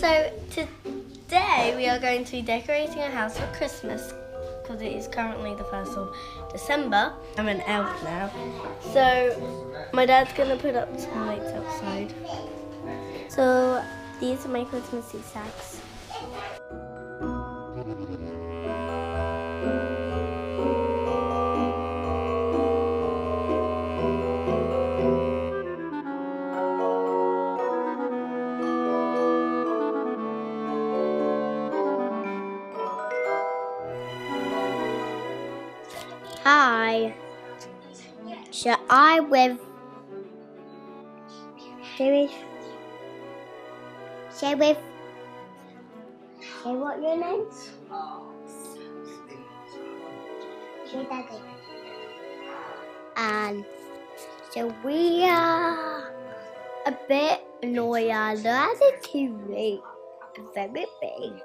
So today we are going to be decorating our house for Christmas because it is currently the 1st of December. I'm an elf now. So my dad's going to put up some lights outside. So these are my Christmassy sacks. Hi. Should I with say what your name? Say Daddy. And so we are a bit annoyed as a TV. Very big.